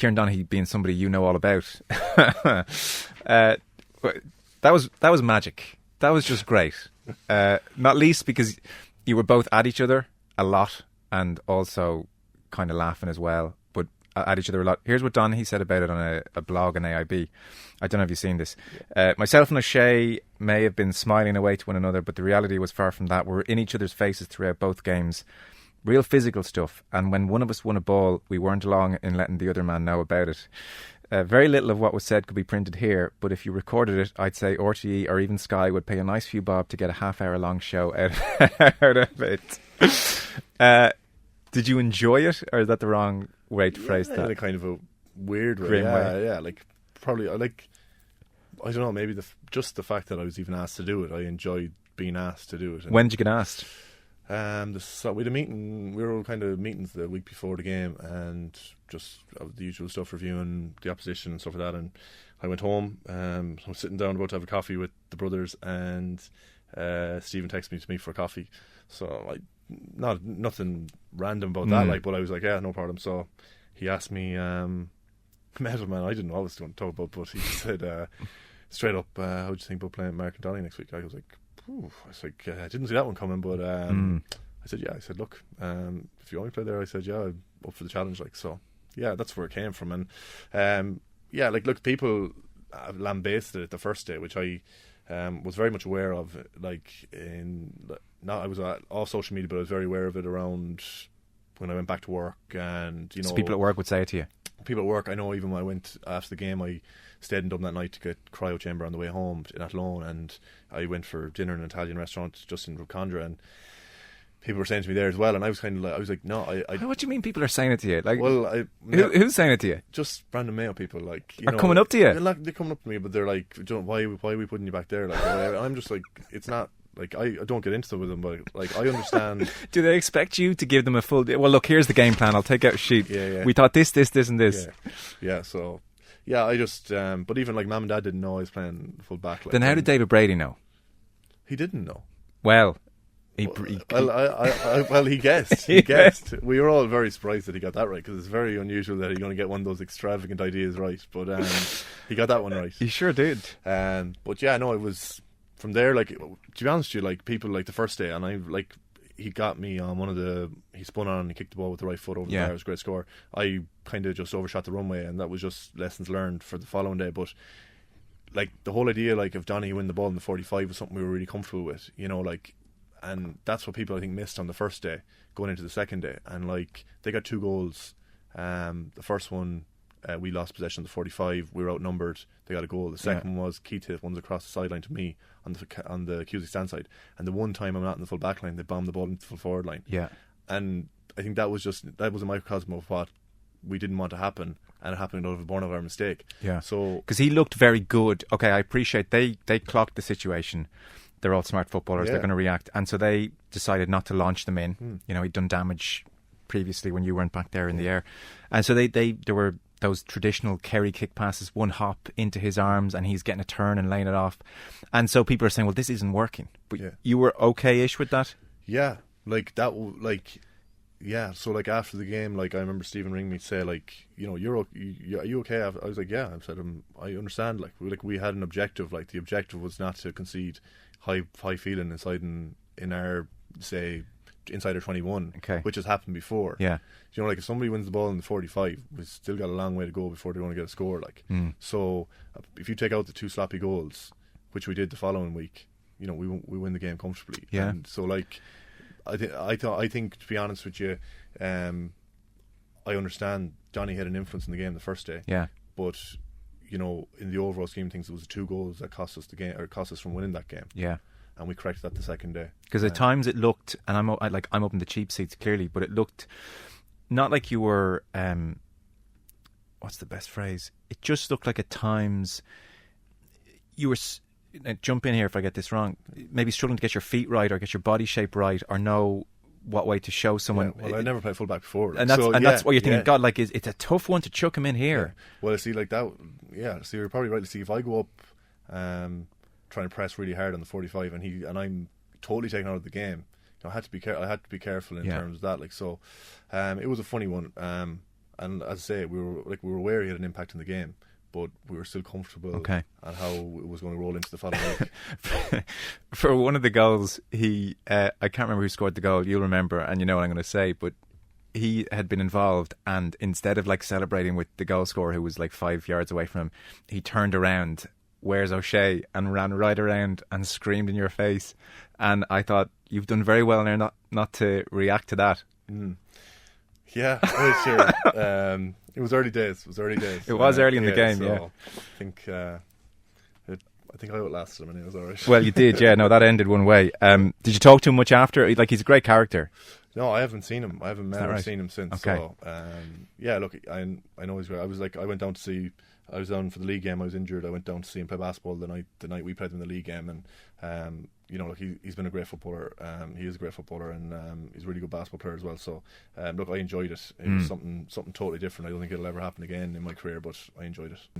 Kieran Donaghy being somebody you know all about. That was magic. That was just great. Not least because you were both at each other a lot and also kind of laughing as well, but at each other a lot. Here's what Donaghy said about it on a blog on AIB. I don't know if you've seen this. Myself and O'Shea may have been smiling away to one another, but the reality was far from that. We were in each other's faces throughout both games. Real physical stuff. And when one of us won a ball, we weren't long in letting the other man know about it. Very little of what was said could be printed here, but if you recorded it, I'd say RTE or even Sky would pay a nice few bob to get a half-hour-long show out of it. Did you enjoy it, or is that the wrong way to phrase that? In a kind of a weird way. Grim way. Yeah, like probably I don't know, maybe just the fact that I was even asked to do it. I enjoyed being asked to do it. When did you get asked? We had a meeting. We were kind of meetings the week before the game, and just the usual stuff, reviewing the opposition and stuff like that. And I went home. I was sitting down about to have a coffee with the brothers, and Stephen texted me to meet for a coffee. So nothing random about that, but I was like, yeah, no problem. So he asked me, met him, man. I didn't know what I was going to talk about, but he said straight up, how do you think about playing Mark and Donny next week? I was like, I was like, I didn't see that one coming, but I said, yeah. I said, look, if you want me to play there, I said, yeah, I'm up for the challenge. Like, so, yeah, that's where it came from. And yeah, like, look, people lambasted it the first day, which I was very much aware of. Like, I was off social media, but I was very aware of it around when I went back to work, and So people at work would say it to you. People at work, I know, even when I went after the game, I stayed in Dublin that night to get cryo chamber on the way home in Athlone, and I went for dinner in an Italian restaurant just in Rukandra, and people were saying to me there as well, and I was kind of like, I was like, no, What do you mean people are saying it to you? Like, well, who's saying it to you? Just random Mayo people, like, are coming up to you. They're coming up to me, but they're like, why are we putting you back there? Like, I'm just like, it's not. Like, I don't get into it with them, but like, I understand. Do they expect you to give them a full? Well, look, here's the game plan. I'll take out a sheet. Yeah. We thought this, and this. Yeah. So, yeah, I just. But even like Mum and Dad didn't know I was playing full back. Like, then how did David Brady know? He didn't know. Well, he guessed. He guessed. We were all very surprised that he got that right, because it's very unusual that he's going to get one of those extravagant ideas right. But he got that one right. He sure did. But yeah, no, it was. From there, like, to be honest with you, like, people, like, the first day, and I, like, he got me on he spun on and he kicked the ball with the right foot over the bar. It was a great score. I kind of just overshot the runway, and that was just lessons learned for the following day. But, like, the whole idea, like, of Donny winning the ball in the 45 was something we were really comfortable with, you know, like, and that's what people, I think, missed on the first day, going into the second day. And, like, they got 2 goals. The first one, we lost possession of the 45. We were outnumbered. They got a goal. The second one was Keith hit one's across the sideline to me on the Cusick stand side. And the one time I'm not in the full back line, they bombed the ball into the full forward line. Yeah. And I think that was a microcosm of what we didn't want to happen, and it happened out of born of our mistake. Yeah. So because he looked very good. Okay, I appreciate they clocked the situation. They're all smart footballers. They're going to react, and so they decided not to launch them in. You know, he'd done damage previously when you weren't back there in the air, and so there were those traditional Kerry kick passes, one hop into his arms and he's getting a turn and laying it off. And so people are saying, well, this isn't working. But you were okay-ish with that? Yeah, like that, like, yeah. So like after the game, like I remember Stephen ringing me to say, like, you know, are you okay? I was like, yeah. I said, I understand. Like we had an objective. Like the objective was not to concede high feeling in our, say, inside our 21, which has happened before. Yeah. You know, like if somebody wins the ball in the 45, we've still got a long way to go before they're going to get a score. Like, so if you take out the 2 sloppy goals, which we did the following week, you know, we win the game comfortably. Yeah. And so like, I think to be honest with you, I understand Johnny had an influence in the game the first day. Yeah. But you know, in the overall scheme of things, it was the 2 goals that cost us the game, or cost us from winning that game. Yeah. And we corrected that the second day. Because at times it looked, and I'm up in the cheap seats clearly, but it looked not like you were. What's the best phrase? It just looked like at times you were. Jump in here if I get this wrong. Maybe struggling to get your feet right or get your body shape right, or know what way to show someone. Yeah, well, I never played fullback before, like, and that's what you're thinking. God, like it's a tough one to chuck him in here. Yeah. Well, see, like that. Yeah, so you're probably right. See, if I go up, trying to press really hard on the 45, and I'm totally taken out of the game. You know, I had to be careful in terms of that. Like so, it was a funny one. And and as I say, we were aware he had an impact in the game, but we were still comfortable Okay. at how it was going to roll into the following week. For one of the goals, he I can't remember who scored the goal. You'll remember, and you know what I'm going to say, but he had been involved, and instead of like celebrating with the goal scorer who was like 5 yards away from him, he turned around, where's O'Shea, and ran right around and screamed in your face. And I thought, you've done very well there not to react to that. Yeah, sure. It was early days. It was early in the game, so yeah. I think I outlasted him, and it was alright. Well, you did, yeah. No, that ended one way. Did you talk to him much after? Like, he's a great character. No, I haven't seen him. I haven't met or seen him since. Okay. So, yeah, look, I know he's great. I went down to see. I was down for the league game. I was injured. I went down to see him play basketball the night we played in the league game, and look, he's been a great footballer. He is a great footballer, and he's a really good basketball player as well. So, look, I enjoyed it. It was something totally different. I don't think it'll ever happen again in my career, but I enjoyed it.